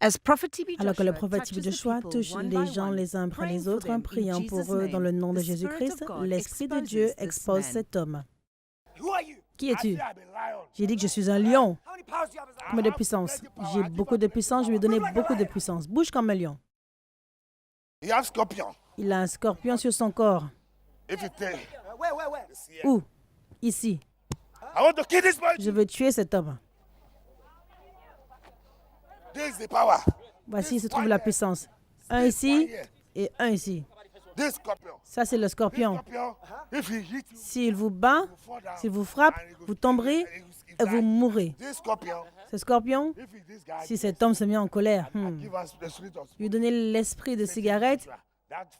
Alors que le prophète Tibi Joshua touche les gens les uns après les autres, priant pour eux dans le nom de Jésus-Christ, l'Esprit de Dieu expose cet homme. Qui es-tu? J'ai dit que je suis un lion. Combien de puissance? J'ai beaucoup de puissance, je lui ai donné beaucoup de puissance. Bouge comme un lion. Il a un scorpion sur son corps. Où? Ici. Je veux tuer cet homme. Voici se trouve la puissance. Un ici et un ici. Ça, c'est le scorpion. S'il vous bat, s'il vous frappe, vous tomberez et vous mourrez. Ce scorpion, si cet homme se met en colère, lui donner l'esprit de cigarette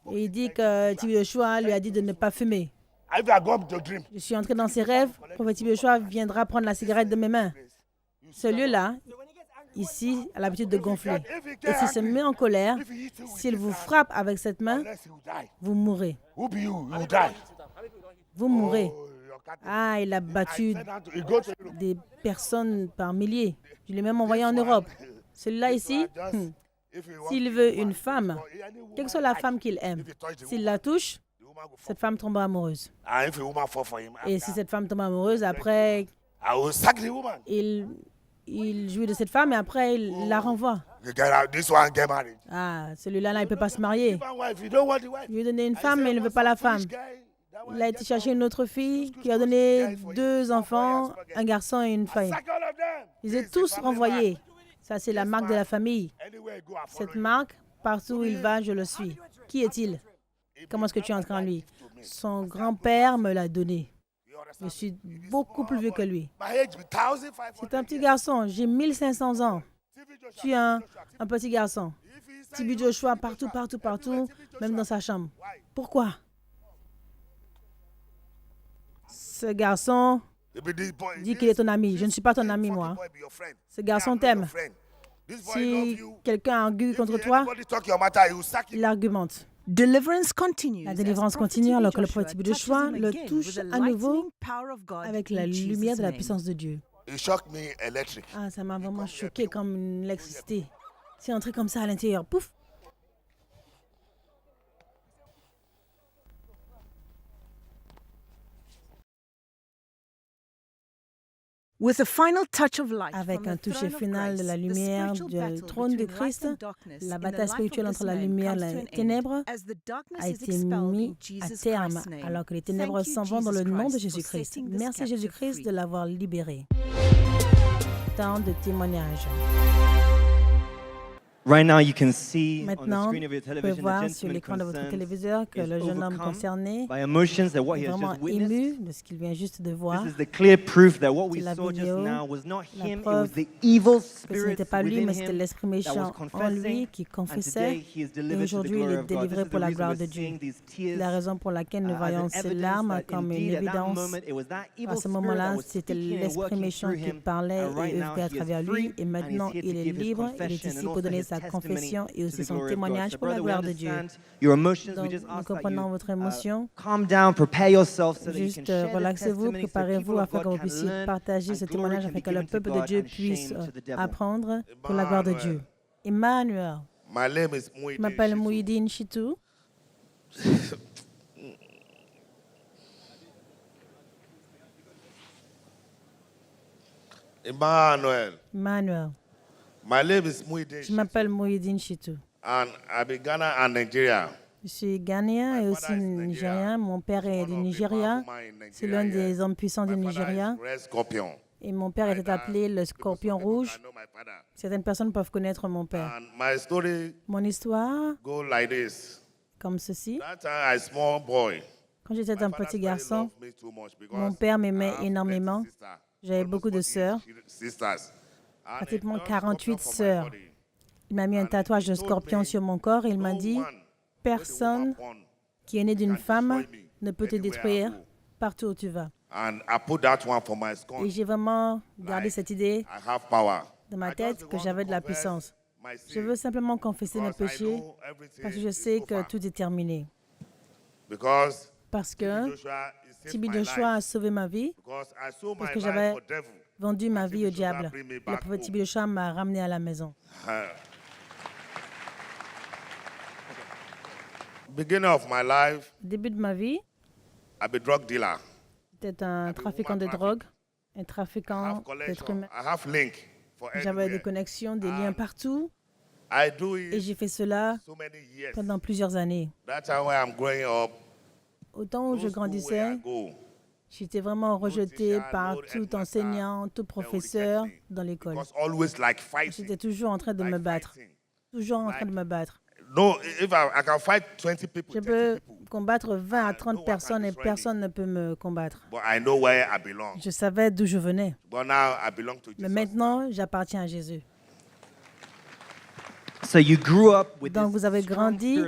et il dit que Tibi Joshua lui a dit de ne pas fumer. Je suis entré dans ses rêves, le prophète Tibi Joshua viendra prendre la cigarette de mes mains. Ce lieu-là, ici, a l'habitude de gonfler. Et s'il se met en colère, s'il vous frappe avec cette main, vous mourrez. Vous mourrez. Ah, il a battu des personnes par milliers. Je l'ai même envoyé en Europe. Celui-là ici, s'il veut une femme, quelle que soit la femme qu'il aime, s'il la touche, cette femme tombe amoureuse. Et si cette femme tombe amoureuse, après, il jouit de cette femme et après, il la renvoie. Ah, celui-là, il ne peut pas se marier. Il lui a donné une femme, mais il ne veut pas la femme. Il a été chercher une autre fille qui a donné 2 enfants, un garçon et une fille. Ils étaient tous renvoyés. Ça, c'est la marque de la famille. Cette marque, partout où il va, je le suis. Qui est-il? Comment est-ce que tu entres en lui? Son grand-père me l'a donné. Je suis beaucoup plus vieux que lui. C'est un petit garçon. J'ai 1500 ans. Je suis un petit garçon. Tibi Joshua partout, partout, partout, même dans sa chambre. Pourquoi? Ce garçon dit qu'il est ton ami. Je ne suis pas ton ami, moi. Ce garçon t'aime. Si quelqu'un argumente contre toi, il argumente. La délivrance continue alors que le prophète Tibi Joshua le touche à nouveau avec la lumière de la puissance de Dieu. Ah, ça m'a vraiment choqué comme une électricité. C'est entré comme ça à l'intérieur. Pouf! Avec un toucher final de la lumière du trône de Christ, la bataille spirituelle entre la lumière et les ténèbres a été mise à terme alors que les ténèbres s'en vont dans le nom de Jésus-Christ. Merci Jésus-Christ de l'avoir libéré. Tant de témoignages. Maintenant, vous pouvez voir sur l'écran de votre téléviseur que le jeune homme concerné est vraiment ému de ce qu'il vient juste de voir. C'est la vidéo, la preuve que ce n'était pas lui, mais c'était l'esprit méchant en lui qui confessait. Et aujourd'hui, il est délivré pour la gloire de Dieu. La raison pour laquelle nous voyons ces larmes comme une évidence, à ce moment-là, c'était l'esprit méchant qui parlait et œuvrait à travers lui. Et maintenant, il est libre, il est ici pour donner sa confession et aussi son témoignage pour la gloire de Dieu. Donc, nous comprenons votre émotion. Juste relaxez-vous, préparez-vous afin que vous puissiez partager ce témoignage afin que le peuple de Dieu puisse apprendre pour la gloire de Dieu. Emmanuel. Je m'appelle Mouhidine Chitou. Emmanuel. Je m'appelle Mouhidine Chitou. And I be Ghana and Nigeria. Je suis ghanéen et aussi nigérien. Mon père est du Nigeria. C'est l'un des hommes puissants du Nigeria. Et mon père était appelé le scorpion rouge. Certaines personnes peuvent connaître mon père. Mon histoire, comme ceci. Quand j'étais un petit garçon, mon père m'aimait énormément. J'avais beaucoup de sœurs, pratiquement 48 sœurs. Il m'a mis un tatouage de scorpion sur mon corps et il m'a dit, personne qui est né d'une femme ne peut te détruire partout où tu vas. Et j'ai vraiment gardé cette idée dans ma tête que j'avais de la puissance. Je veux simplement confesser mes péchés parce que je sais que tout est terminé. Parce que Tibi Joshua a sauvé ma vie, parce que j'avais vendu ma vie au diable. Le prophète Tibi Joshua m'a ramené à la maison. beginning of my life, Au début de ma vie, I'm a drug dealer. j'étais un trafiquant de drogue, un I trafiquant have d'êtres connection. humains. I have link for J'avais des everywhere. connexions, des liens partout, I do et it j'ai fait cela so many years. pendant plusieurs années. That time when I'm growing up, Au temps où no je school where I grandissais, go, j'étais vraiment rejeté teacher, par no tout headmaster, enseignant, tout they will professeur reject me dans l'école. because always like fighting. J'étais toujours en train de me Like battre, fighting. toujours en train de me battre. No, if I can fight 20 people, Je 30 peux people, combattre 20 à no 30 one personnes can et destroy personne ne peut me combattre. but I know where I belong. Je savais d'où je venais. But now I belong to Mais Jesus. maintenant, j'appartiens à Jésus. Donc vous avez grandi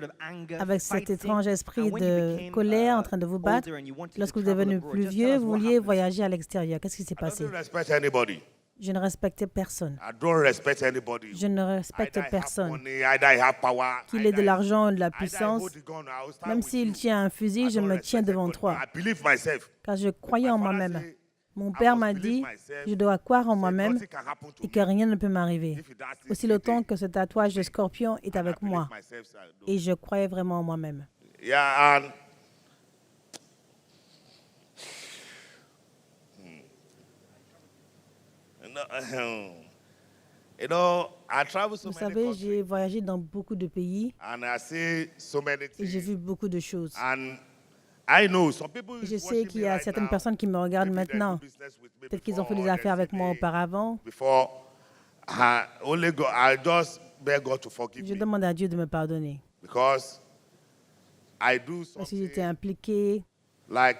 avec cet étrange esprit de colère en train de vous battre. Lorsque vous êtes devenu plus vieux, vous vouliez voyager à l'extérieur. Qu'est-ce qui s'est I passé? don't respect anybody. Je ne respectais personne. I don't respect anybody. Je ne respecte Either I have personne. money, either I have power, Qu'il ait de either l'argent ou de la either I puissance, hold the gun, I will stand même with s'il you. tient un fusil, I je don't me respect tiens devant anybody, toi. but I believe myself. Car je croyais en My father moi-même. say, Mon I père must m'a believe dit, myself, je dois croire en say moi-même nothing can happen to et que me. rien ne peut m'arriver. If that's Aussi the longtemps day, que ce tatouage de scorpion est I avec believe moi. myself, so I do. Et je croyais vraiment en moi-même. Yeah, and you know, I travel so Vous many savez, countries j'ai voyagé dans beaucoup de pays and I see so many et j'ai things. vu beaucoup de choses. And I know some people Je is sais watching qu'il me y a right certaines now. personnes qui me regardent Maybe they do maintenant. business with me Peut-être qu'ils ont fait before, des affaires they avec moi say they- auparavant. Before, I only go. I just beg God to forgive Je me demande à Dieu de me pardonner. because I do Parce que j'étais something impliqué like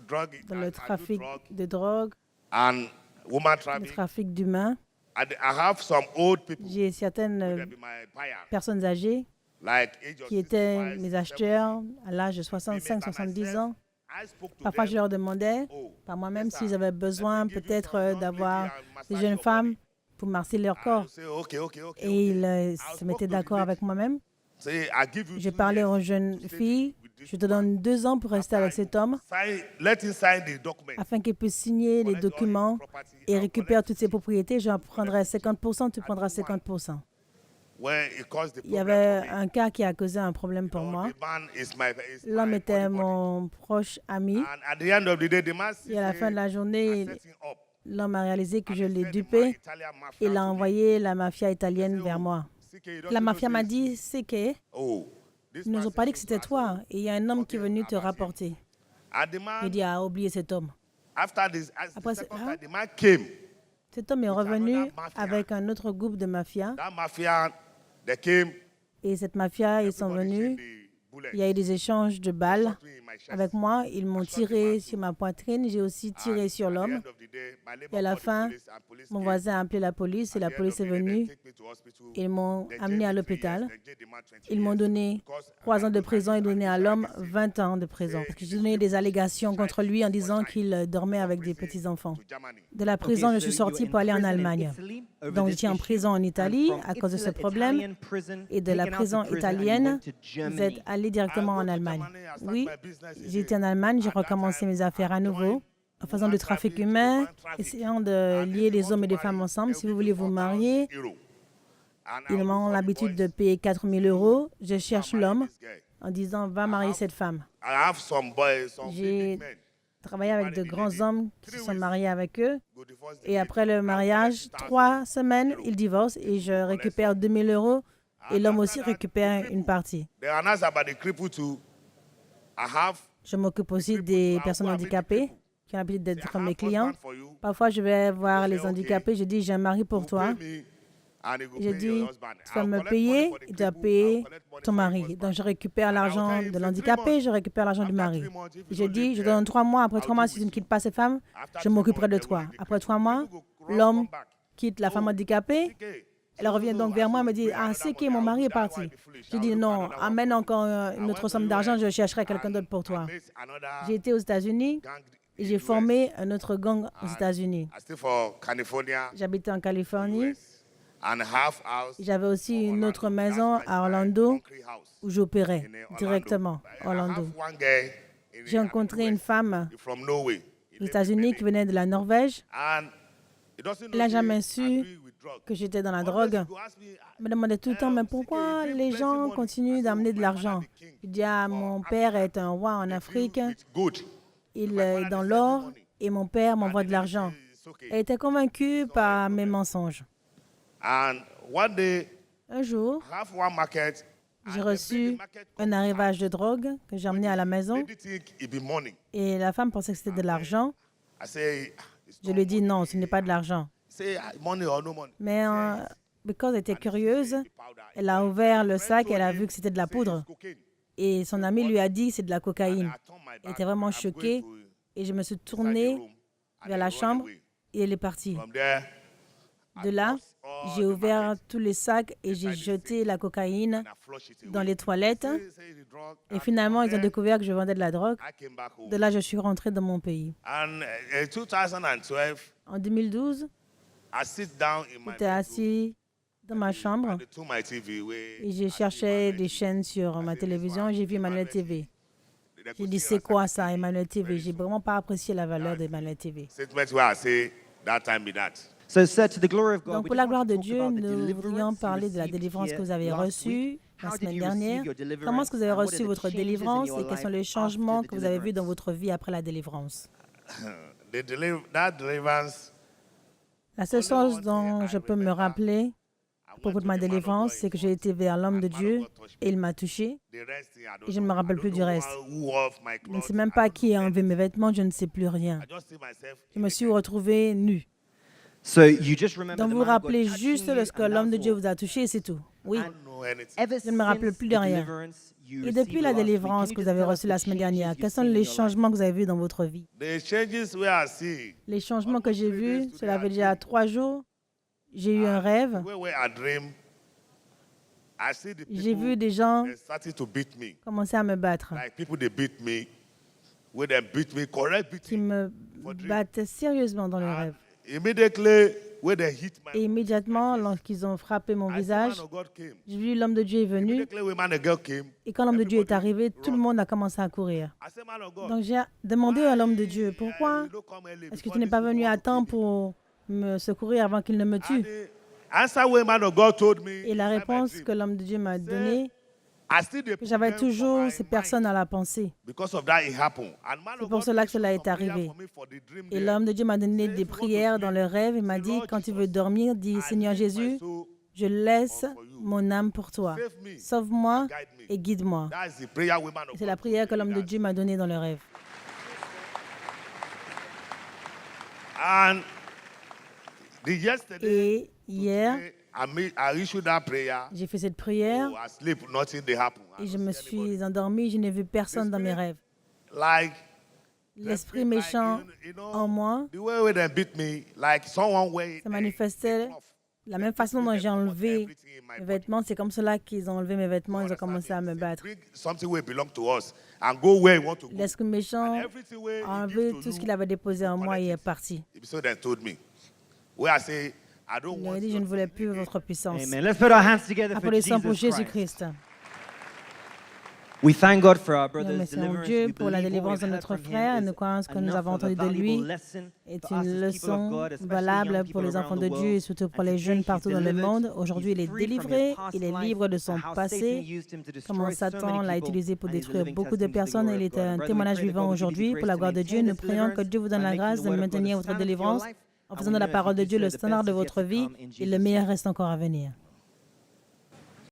drug. dans I le do trafic drug de drogue, and woman le trafficking. trafic d'humains. I have some old people. J'ai certaines They be my buyers, personnes âgées like age of qui étaient 65, mes 70. acheteurs à l'âge de Me, 65-70 myself, ans. I spoke to Parfois, je them. leur demandais Oh, par moi-même yes, sir. s'ils avaient besoin Let me give you peut-être some young d'avoir lady and des massage jeunes your femmes body. pour masser leur I corps. will say, okay, okay, okay, Et okay. ils se spoke mettaient to the d'accord lady. avec moi-même. Say, I give you Je 2 parlais years aux jeunes to stay filles, with this je te woman. donne 2 ans pour rester avec cet homme Let him sign the document. afin qu'il puisse signer les Collect all his documents property et and récupère collect toutes ses 50. propriétés. J'en prendrai 50%, tu prendras 50%. When it caused the Il y problem avait for me. un cas qui a causé un problème pour moi. The man is my L'homme était body. mon proche ami. And at the end of the day, the man Et à la fin de la journée, setting up. l'homme a réalisé que je And he l'ai sent the dupé. Italian mafia Il a to me. envoyé la mafia italienne vers moi. CK, you don't La know mafia m'a this? dit, c'est que Oh, this ils nous man ont pas dit que said c'était so. toi. Et il y a un homme qui est venu te about him. rapporter. And the Il man, dit, ah, oubliez cet homme. after this, Après, the second hein? time, the man came. Cet homme est revenu another mafia. avec un autre groupe de mafia. That mafia, they came. Et cette mafia, ils sont Everybody venus. changed the bullet. Il y a eu des échanges de balles Shot me in my chest. avec moi. Ils m'ont tiré sur ma poitrine. J'ai aussi tiré sur At the l'homme. end of the day, my neighbor Et à la called the fin, police and police mon came. voisin a appelé la police et la At the end police of est the day, they venue. take me to hospital. Ils m'ont They amené à jailed me 3 l'hôpital. years, they jailed the man 20 Ils m'ont years. donné Because 3 ans de I prison et donné à l'homme 20 ans de prison. Say, Parce que j'ai donné des allégations contre lui en disant qu'il dormait avec des petits-enfants. to Germany. De la prison, je suis sortie pour aller en Allemagne. Donc, j'étais en prison en Italie à cause de ce problème. Et de la prison italienne, vous êtes allé directement en Allemagne. Oui, j'ai été en Allemagne, j'ai recommencé mes affaires à nouveau, en faisant du trafic humain, essayant de lier les hommes et les femmes ensemble. Si vous voulez vous marier, ils ont l'habitude de payer 4 000 €. Je cherche l'homme en disant, va marier cette femme. I have some boys, some J'ai big men. travaillé avec de grands hommes qui se sont mariés avec eux. Go divorce the Et lady. après le mariage, 3 semaines, ils divorcent et je récupère 2 000 € et l'homme aussi récupère une partie. They are announced about the cripple too. I have Je m'occupe aussi des personnes handicapées qui ont l'habitude d'être mes clients. husband for you. Parfois, je vais voir les handicapés, je dis, j'ai un mari pour toi. Pay me, and he go Je pay dis, your husband. tu vas I'll me collect payer, money for the il doit cripple, payer I'll collect money ton for your mari. husband. Donc, je récupère l'argent de l'handicapé, je récupère l'argent du mari. Je dis, je donne 3 mois. Après 3 mois, si tu ne quittes pas cette femme, je m'occuperai de toi. Après 3 mois, l'homme quitte la femme handicapée. Elle revient donc vers moi et me dit, ah, c'est qui, mon mari est parti. Je dis, non, amène encore une autre somme d'argent, je chercherai quelqu'un d'autre pour toi. J'ai été aux États-Unis et j'ai formé un autre gang aux États-Unis. I stay for California, J'habitais en Californie. US, and half house. J'avais aussi une autre Orlando. maison That's à my Orlando concrete house où j'opérais in Orlando. directement à I Orlando. have one girl in J'ai rencontré une femme from Norway. aux États-Unis qui venait de la Norvège. And he doesn't Elle n'a know jamais I su agree with que j'étais dans la drogue. Il me demandait tout le temps, mais pourquoi les gens continuent d'amener de l'argent? Je dis, mon père est un roi en Afrique, il est dans l'or et mon père m'envoie de l'argent. Elle était convaincue par mes mensonges. Un jour, j'ai reçu un arrivage de drogue que j'ai emmené à la maison et la femme pensait que c'était de l'argent. Je lui ai dit non, ce n'est pas de l'argent. Mais parce qu'elle était curieuse, elle a ouvert le sac et elle a vu que c'était de la poudre. Et son ami lui a dit c'est de la cocaïne. Elle était vraiment choquée et je me suis tournée vers la chambre et elle est partie. De là, j'ai ouvert tous les sacs et j'ai jeté la cocaïne dans les toilettes. Et finalement, ils ont découvert que je vendais de la drogue. De là, je suis rentrée dans mon pays. En 2012, j'étais assis dans ma chambre et j'ai cherché des chaînes sur ma télévision et j'ai vu Emmanuel TV. J'ai dit, c'est quoi ça, Emmanuel TV? J'ai vraiment pas apprécié la valeur d'Emmanuel TV. Donc, pour la gloire de Dieu, nous voudrions parler de la délivrance que vous avez reçue la semaine dernière. Comment est-ce que vous avez reçu votre délivrance et quels sont les changements que vous avez vus dans votre vie après la délivrance? La seule chose dont je peux me rappeler à propos de ma délivrance, c'est que j'ai été vers l'homme de Dieu et il m'a touché. Et je ne me rappelle plus du reste. Je ne sais même pas qui a enlevé mes vêtements, je ne sais plus rien. Je me suis retrouvée nue. Donc vous vous rappelez juste lorsque l'homme de Dieu vous a touché et c'est tout. Oui. Je ne me rappelle plus de rien. Et depuis la délivrance que vous avez reçue la semaine dernière, quels sont les changements que vous avez vus dans votre vie? Les changements que j'ai vus, cela fait déjà 3 jours. J'ai eu un rêve. J'ai vu des gens commencer à me battre. Qui me battent sérieusement dans le rêve. Et immédiatement, lorsqu'ils ont frappé mon visage, j'ai vu l'homme de Dieu est venu. Et quand l'homme de Dieu est arrivé, tout le monde a commencé à courir. Donc j'ai demandé à l'homme de Dieu, pourquoi est-ce que tu n'es pas venu à temps pour me secourir avant qu'il ne me tue? Et la réponse que l'homme de Dieu m'a donnée, que j'avais toujours ces personnes à la pensée. C'est pour cela que cela est arrivé. Et l'homme de Dieu m'a donné des prières dans le rêve et m'a dit, quand tu veux dormir, dis, Seigneur Jésus, je laisse mon âme pour toi. Sauve-moi et guide-moi. C'est la prière que l'homme de Dieu m'a donnée dans le rêve. Et hier, j'ai fait cette prière et je me suis endormi, je n'ai vu personne dans mes rêves. L'esprit méchant en moi se manifestait de la même façon dont j'ai enlevé mes vêtements. C'est comme cela qu'ils ont enlevé mes vêtements, ils ont commencé à me battre. L'esprit méchant a enlevé tout ce qu'il avait déposé en moi et est parti. Il a dit, je ne voulais plus votre puissance. Applaudissons pour Jésus-Christ. Nous remercions Dieu pour la délivrance de notre frère et nous croyons que nous avons entendu de lui est une leçon valable pour les enfants de Dieu et surtout pour les jeunes partout dans le monde. Aujourd'hui, il est délivré, il est libre de son passé, comment Satan l'a utilisé pour détruire beaucoup de personnes. Il est un témoignage vivant aujourd'hui. Pour la gloire de Dieu, nous prions que Dieu vous donne la grâce de maintenir votre délivrance en faisant de la parole de Dieu le standard de votre vie et le meilleur reste encore à venir.